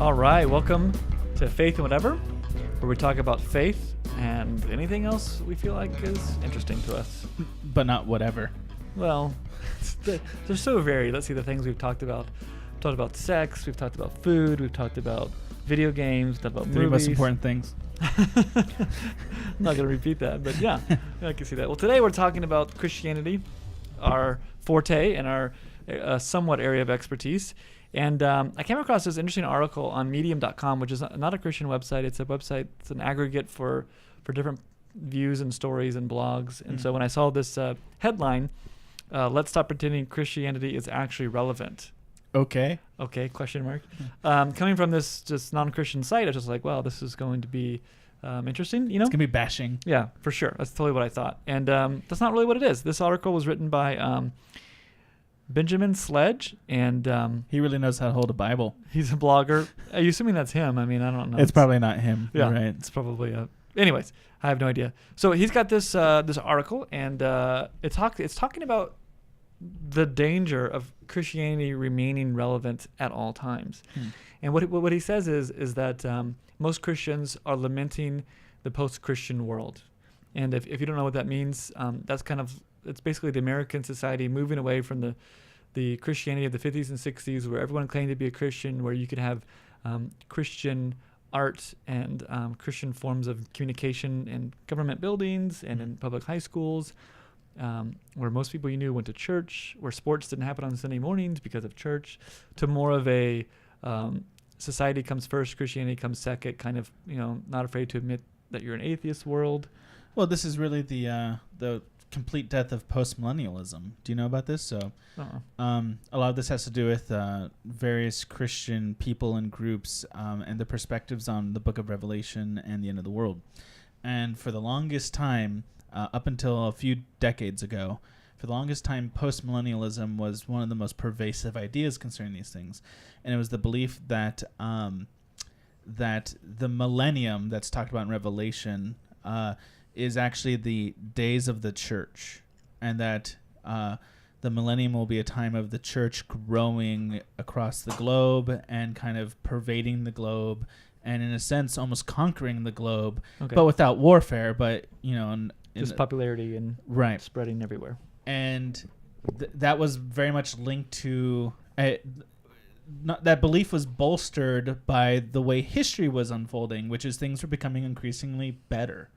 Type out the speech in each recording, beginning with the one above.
All right, welcome to Faith and Whatever, where we talk about faith and anything else we feel like is interesting to us. But not whatever. Well, they're so varied. Let's see the things we've talked about. We've talked about sex, we've talked about food, we've talked about video games, talked about Three movies. most important things. I'm not going to repeat that, but yeah, I can see that. Well, today we're talking about Christianity, our forte and our somewhat area of expertise. And I came across this interesting article on medium.com, which is not a Christian website. It's a website, it's an aggregate for different views and stories and blogs. And so when I saw this headline, let's stop pretending Christianity is actually relevant. Okay, question mark. Coming from this just non-Christian site, I was just like, wow, this is going to be interesting, you know? It's going to be bashing. Yeah, for sure. That's totally what I thought. And that's not really what it is. This article was written by Benjamin Sledge, and He really knows how to hold a Bible. he's a blogger. Are you assuming that's him? I mean, I don't know. It's probably not him. Yeah, You're right. it's probably anyways, I have no idea. So he's got this this article, and it's talking about the danger of Christianity remaining relevant at all times. And what he says is that most Christians are lamenting the post-Christian world. And if you don't know what that means, that's it's basically the American society moving away from the Christianity of the 50s and 60s, where everyone claimed to be a Christian, where you could have Christian art and Christian forms of communication in government buildings and in public high schools, where most people you knew went to church, where sports didn't happen on Sunday mornings because of church, to more of a society comes first, Christianity comes second, kind of, not afraid to admit that you're an atheist world. Well, this is really the complete death of postmillennialism. Do you know about this? So, a lot of this has to do with various Christian people and groups and the perspectives on the Book of Revelation and the end of the world. And for the longest time, up until a few decades ago, for the longest time, postmillennialism was one of the most pervasive ideas concerning these things, and it was the belief that that the millennium that's talked about in Revelation is actually the days of the church, and that the millennium will be a time of the church growing across the globe and kind of pervading the globe, and in a sense almost conquering the globe, but without warfare, but just popularity and spreading everywhere. And that was very much linked to that belief was bolstered by the way history was unfolding, which is things were becoming increasingly better.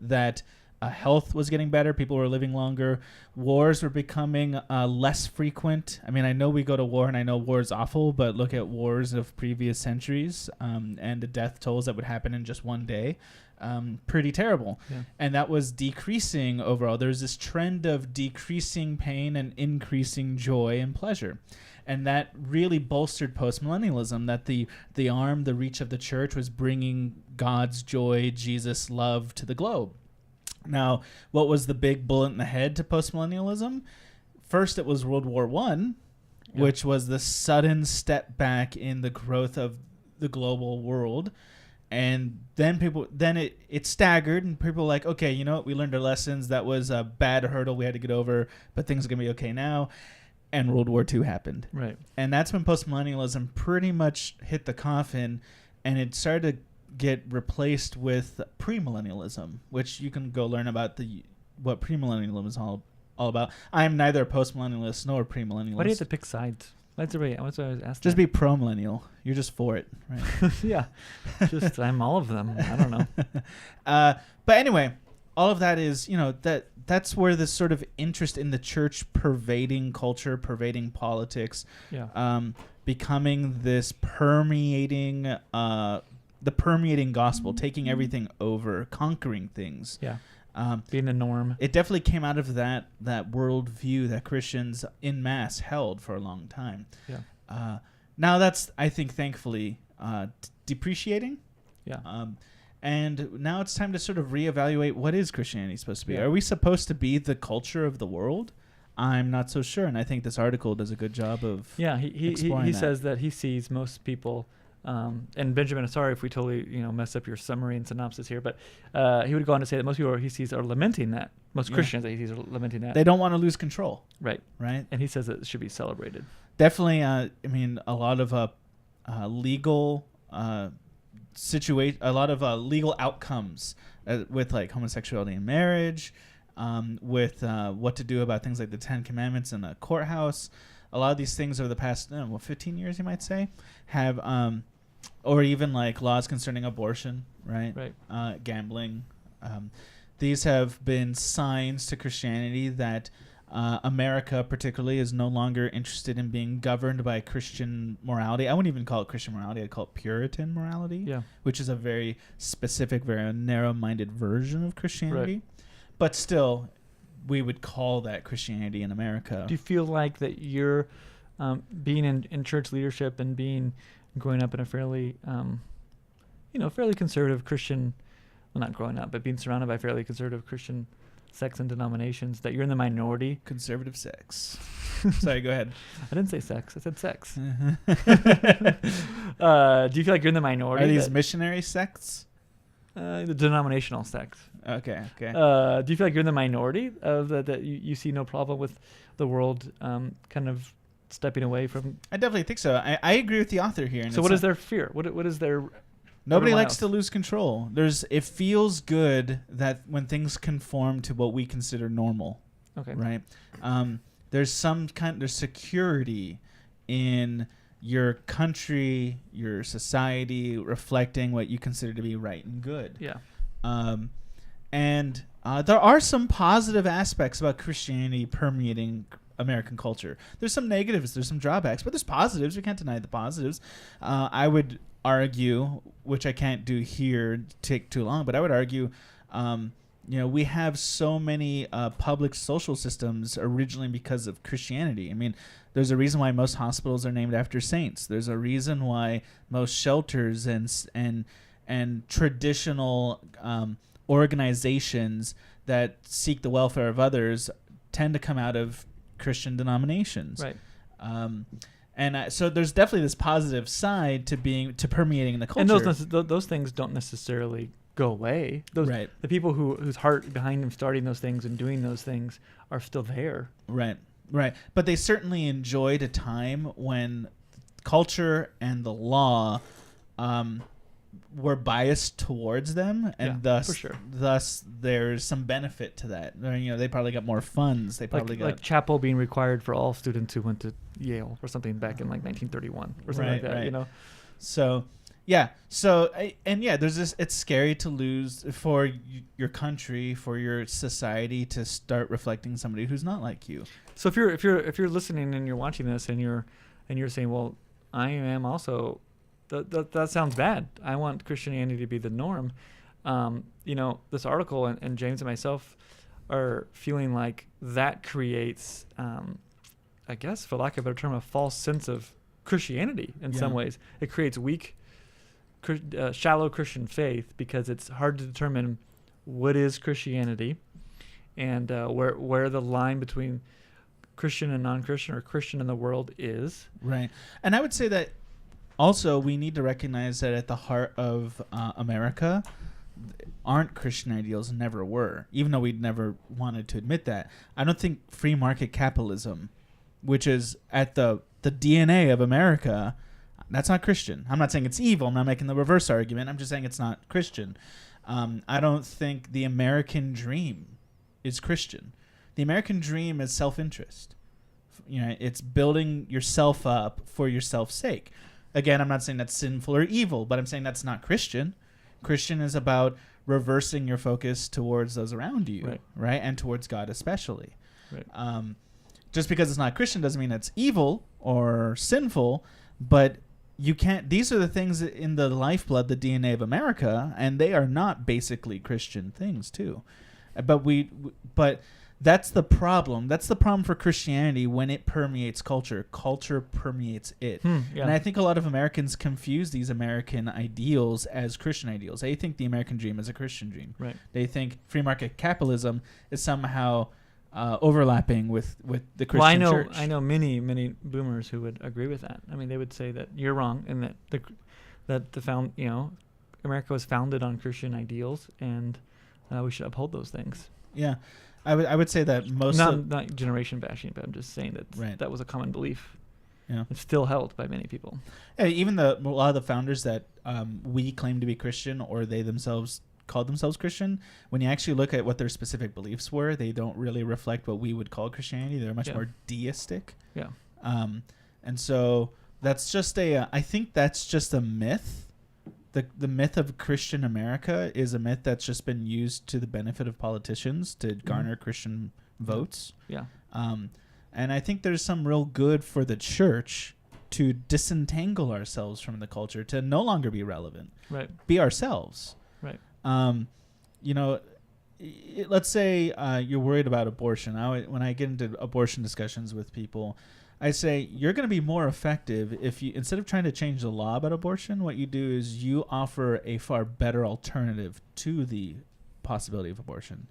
That health was getting better, people were living longer, wars were becoming less frequent. I mean, I know we go to war, and I know war is awful, but look at wars of previous centuries and the death tolls that would happen in just one day. Pretty terrible. Yeah. And that was decreasing overall. There's this trend of decreasing pain and increasing joy and pleasure. And that really bolstered postmillennialism, that the reach of the church was bringing God's joy, Jesus' love to the globe. Now, what was the big bullet in the head to postmillennialism? First, it was World War I, which was the sudden step back in the growth of the global world. And then it staggered, and people were like, okay, you know what? We learned our lessons. That was a bad hurdle we had to get over, but things are going to be okay now. And World War II happened. Right. And that's when postmillennialism pretty much hit the coffin, and it started to get replaced with premillennialism, which you can go learn about what premillennialism is all about. I'm neither a postmillennialist nor a premillennialist. Why do you have to pick sides? What's what I was asked? Just be pro-millennial. You're just for it, right? Yeah. I'm all of them. I don't know. But anyway, all of that is, that's where this sort of interest in the church pervading culture, pervading politics, becoming this permeating, the permeating gospel, taking everything over, conquering things. Yeah. Being the norm. It definitely came out of that worldview that Christians en masse held for a long time. Yeah. Now that's, I think, thankfully depreciating. Yeah. And now it's time to sort of reevaluate, what is Christianity supposed to be? Yeah. Are we supposed to be the culture of the world? I'm not so sure, and I think this article does a good job of exploring he that. says that he sees most people. And Benjamin, sorry if we totally mess up your summary and synopsis here, but he would go on to say that most people he sees are lamenting that. Most Christians that he sees are lamenting that. They don't want to lose control. Right. Right. And he says that it should be celebrated. Definitely, a lot of legal a lot of legal outcomes with like homosexuality in marriage, with what to do about things like the Ten Commandments in a courthouse. A lot of these things over the past 15 years, you might say, have or even like laws concerning abortion, right? Gambling. These have been signs to Christianity that America particularly is no longer interested in being governed by Christian morality. I wouldn't even call it Christian morality. I'd call it Puritan morality, which is a very specific, very narrow-minded version of Christianity. Right. But still, we would call that Christianity in America. Do you feel like that you're being in church leadership and growing up in a fairly, fairly conservative Christian, well, not growing up, but being surrounded by fairly conservative Christian sects and denominations, that you're in the minority? Conservative sects. Sorry, go ahead. I didn't say sex. I said sex. Do you feel like you're in the minority? Are these missionary sects? The denominational sects. Okay. Do you feel like you're in the minority of that you see no problem with the world kind of stepping away from? I definitely think so. I agree with the author here. So what is their fear? What is their... Nobody likes to lose control. It feels good that when things conform to what we consider normal. Okay. Right? There's security in your country, your society reflecting what you consider to be right and good. Yeah. And there are some positive aspects about Christianity permeating American culture. There's some negatives, there's some drawbacks, but there's positives. We can't deny the positives. I would argue, which I can't do here, take too long, but I would argue, we have so many public social systems originally because of Christianity. I mean, there's a reason why most hospitals are named after saints. There's a reason why most shelters and traditional organizations that seek the welfare of others tend to come out of Christian denominations. Right. So there's definitely this positive side to permeating the culture. And those things don't necessarily go away. Right. The people whose heart behind them starting those things and doing those things are still there. Right. But they certainly enjoyed a time when culture and the law were biased towards them, and thus there's some benefit to that. They probably got more funds. They probably got chapel being required for all students who went to Yale or something back in like 1931 or something like that. Right. So yeah. There's this. It's scary to lose for your country, for your society to start reflecting somebody who's not like you. So if you're listening and you're watching this and you're saying, well, I am also. That sounds bad. I want Christianity to be the norm. This article and James and myself are feeling like that creates, I guess, for lack of a better term, a false sense of Christianity in some ways. It creates weak, shallow Christian faith because it's hard to determine what is Christianity and where the line between Christian and non-Christian or Christian in the world is. Right. And I would say that also, we need to recognize that at the heart of America aren't Christian ideals, never were, even though we never wanted to admit that. I don't think free market capitalism, which is at the DNA of America, that's not Christian. I'm not saying it's evil. I'm not making the reverse argument. I'm just saying it's not Christian. I don't think the American dream is Christian. The American dream is self-interest. It's building yourself up for yourself's sake. Again, I'm not saying that's sinful or evil, but I'm saying that's not Christian. Christian is about reversing your focus towards those around you, right? And towards God especially. Right. Just because it's not Christian doesn't mean it's evil or sinful, but you can't. These are the things in the lifeblood, the DNA of America, and they are not basically Christian things too. But that's the problem. That's the problem for Christianity when it permeates culture. Culture permeates it. And I think a lot of Americans confuse these American ideals as Christian ideals. They think the American dream is a Christian dream. Right. They think free market capitalism is somehow overlapping with the Christian church. I know many boomers who would agree with that. I mean, they would say that you're wrong and that America was founded on Christian ideals and we should uphold those things. Yeah. I would say that most not generation bashing, but I'm just saying that that was a common belief. Yeah. It's still held by many people. Yeah, even a lot of the founders that we claim to be Christian, or they themselves called themselves Christian, when you actually look at what their specific beliefs were, they don't really reflect what we would call Christianity. They're much more deistic. Yeah. And so that's just I think that's just a myth. The myth of Christian America is a myth that's just been used to the benefit of politicians to garner Christian votes. Yeah. And I think there's some real good for the church to disentangle ourselves from the culture, to no longer be relevant. Right. Be ourselves. Right. Let's say you're worried about abortion. When I get into abortion discussions with people, I say you're going to be more effective if you, instead of trying to change the law about abortion, what you do is you offer a far better alternative to the possibility of abortion,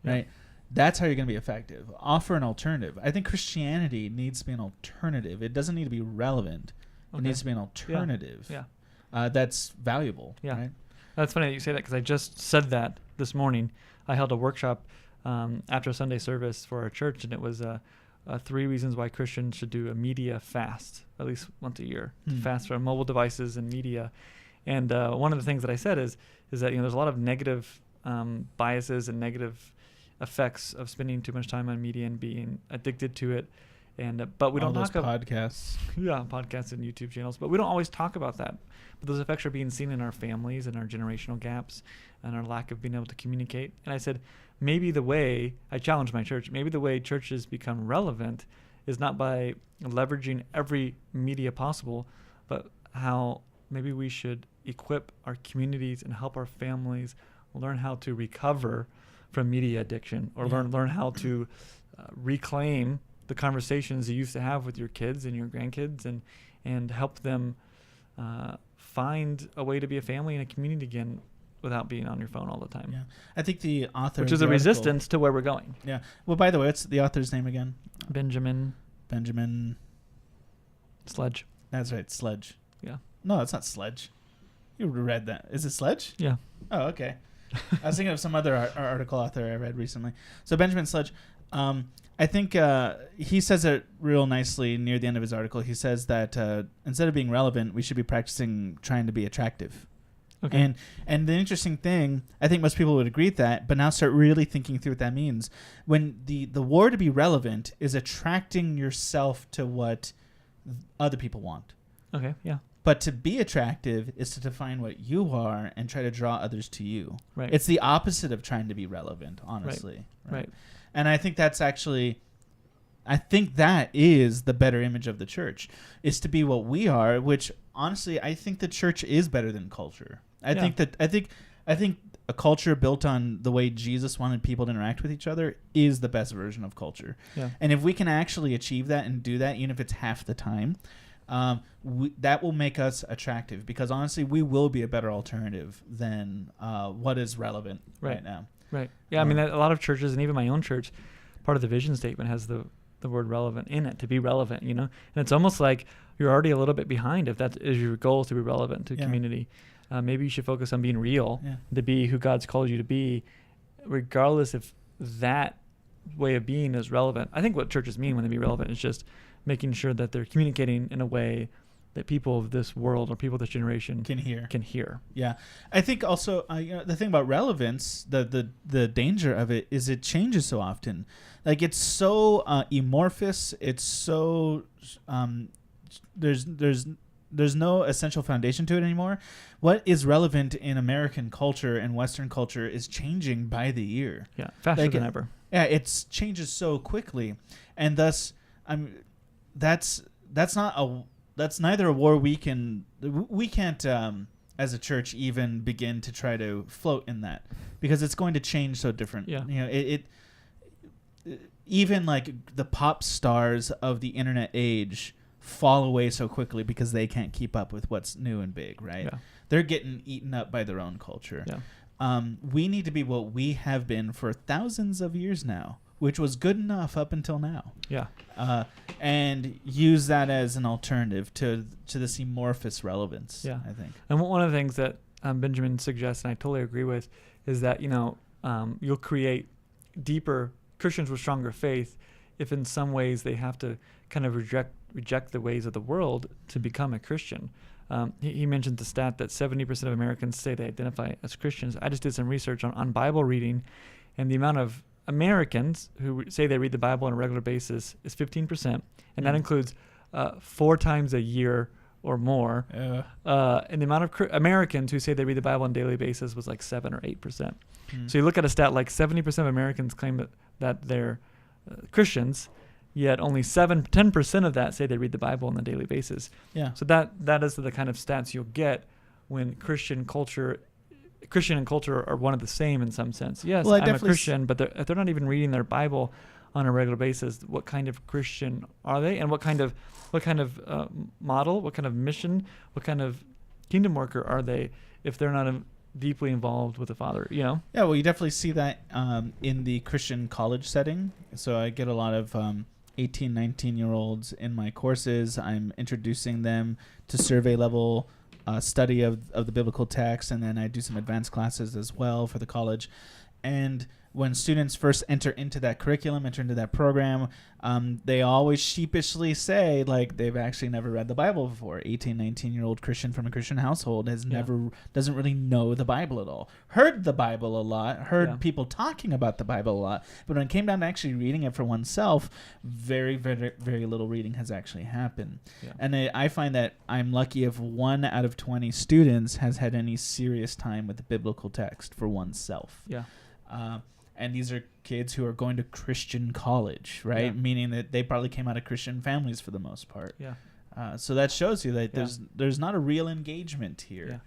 right? That's how you're going to be effective. Offer an alternative. I think Christianity needs to be an alternative. It doesn't need to be relevant. It needs to be an alternative. That's valuable. Yeah. Right? That's funny that you say that, because I just said that this morning. I held a workshop after Sunday service for our church, and it was 3 reasons why Christians should do a media fast, at least once a year, to fast from mobile devices and media. And one of the things that I said is that there's a lot of negative biases and negative effects of spending too much time on media and being addicted to it. And but we All don't those talk about podcasts. Podcasts and YouTube channels, but we don't always talk about that. But those effects are being seen in our families and our generational gaps and our lack of being able to communicate. And I said, maybe I challenged my church, maybe the way churches become relevant is not by leveraging every media possible, but how maybe we should equip our communities and help our families learn how to recover from media addiction, or learn how to reclaim the conversations you used to have with your kids and your grandkids, and help them find a way to be a family and a community again without being on your phone all the time. Yeah, I think the author, which is a resistance to where we're going. Yeah. Well, by the way, what's the author's name again? Benjamin Sledge. That's right, Sledge. Yeah. No, it's not Sledge. You read that? Is it Sledge? Yeah. Oh, okay. I was thinking of some other article author I read recently. So Benjamin Sledge, I think he says it real nicely near the end of his article. He says that instead of being relevant, we should be practicing trying to be attractive. Okay. And the interesting thing, I think most people would agree with that, but now start really thinking through what that means. When the war to be relevant is attracting yourself to what other people want. Okay, yeah. But to be attractive is to define what you are and try to draw others to you. Right. It's the opposite of trying to be relevant, honestly. Right. And I think that is the better image of the church, is to be what we are, which honestly, I think the church is better than culture. I think a culture built on the way Jesus wanted people to interact with each other is the best version of culture. Yeah. And if we can actually achieve that and do that, even if it's half the time, that will make us attractive, because honestly, we will be a better alternative than what is relevant right now. Right. Yeah. I mean, a lot of churches, and even my own church, part of the vision statement has the word relevant in it, to be relevant, and it's almost like you're already a little bit behind if that is your goal, to be relevant to community. Maybe you should focus on being real, to be who God's called you to be, regardless if that way of being is relevant. I think what churches mean when they be relevant is just making sure that they're communicating in a way that people of this world or people of this generation can hear. Yeah. I think also the thing about relevance, the danger of it is it changes so often. Like, it's so amorphous. It's so there's no essential foundation to it anymore. What is relevant in American culture and Western culture is changing by the year. Yeah, faster than ever. Yeah, it changes so quickly, and thus, that's neither a war we can't as a church even begin to try to float in that, because it's going to change so different. Yeah, it even like the pop stars of the internet age fall away so quickly because they can't keep up with what's new and big, right? Yeah. They're getting eaten up by their own culture. Yeah. We need to be what we have been for thousands of years now, which was good enough up until now. Yeah. And use that as an alternative to this amorphous relevance, I think. And one of the things that Benjamin suggests, and I totally agree with, is that, you'll create deeper Christians with stronger faith if in some ways they have to kind of reject reject the ways of the world to become a Christian. He mentioned the stat that 70% of Americans say they identify as Christians. I just did some research on Bible reading, and the amount of Americans who say they read the Bible on a regular basis is 15%, and that includes 4 times a year or more. And the amount of Americans who say they read the Bible on a daily basis was like 7 or 8%. So you look at a stat like 70% of Americans claim that they're Christians, yet only 10% of that say they read the Bible on a daily basis. Yeah. So that is the kind of stats you'll get when Christian and culture are one of the same in some sense. Yes, Well, I'm a Christian, but if they're not even reading their Bible on a regular basis, what kind of Christian are they? And what kind of model, what kind of mission, what kind of kingdom worker are they if they're not deeply involved with the Father, you know? Yeah, well, you definitely see that in the Christian college setting. So I get a lot of 18, 19-year-olds in my courses. I'm introducing them to survey level study of the biblical text, and then I do some advanced classes as well for the college. And when students first enter into that curriculum, enter into that program, they always sheepishly say, like, they've actually never read the Bible before. 18, 19-year-old Christian from a Christian household doesn't really know the Bible at all. Heard the Bible a lot, heard people talking about the Bible a lot, but when it came down to actually reading it for oneself, very, very, very little reading has actually happened. Yeah. And I find that I'm lucky if 1 out of 20 students has had any serious time with the biblical text for oneself. Yeah. And these are kids who are going to Christian college, right? Yeah. Meaning that they probably came out of Christian families for the most part. Yeah. So that shows you that there's not a real engagement here. Yeah.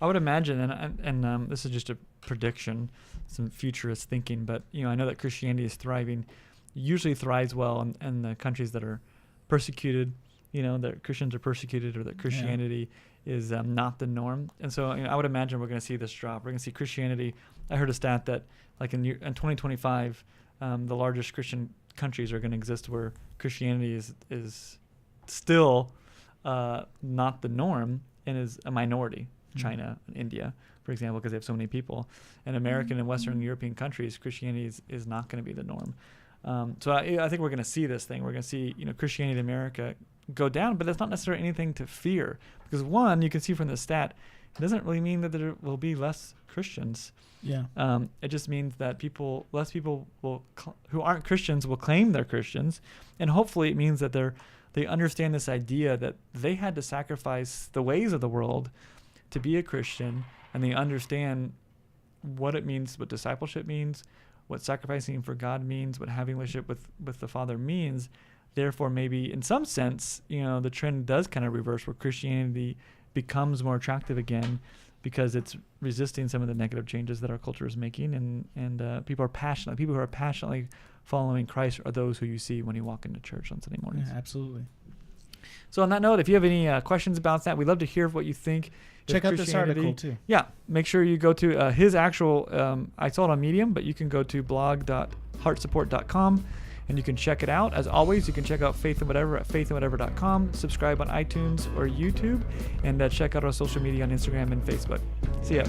I would imagine, and this is just a prediction, some futurist thinking, but I know that Christianity is thriving, usually thrives well in the countries that are persecuted. That Christians are persecuted, or that Christianity is not the norm. And so I would imagine we're going to see this drop. We're going to see Christianity. I heard a stat that like in 2025, the largest Christian countries are going to exist where Christianity is still not the norm and is a minority. China and India, for example, because they have so many people. And American and Western European countries, Christianity is not going to be the norm. So I think we're going to see this thing. We're going to see Christianity in America go down, but that's not necessarily anything to fear, because one, you can see from the stat, it doesn't really mean that there will be less Christians. Yeah. It just means that less people who aren't Christians will claim they're Christians, and hopefully it means that they understand this idea that they had to sacrifice the ways of the world to be a Christian, and they understand what it means, what discipleship means, what sacrificing for God means, what having a relationship with the Father means. Therefore, maybe in some sense, the trend does kind of reverse, where Christianity becomes more attractive again because it's resisting some of the negative changes that our culture is making, and people who are passionately following Christ are those who you see when you walk into church on Sunday mornings. Yeah, absolutely. So on that note, if you have any questions about that, we'd love to hear what you think. Check out this article too. Yeah, make sure you go to his actual, I saw it on Medium, but you can go to blog.heartsupport.com and you can check it out. As always, you can check out Faith and Whatever at faithandwhatever.com, subscribe on iTunes or YouTube, and check out our social media on Instagram and Facebook. See ya.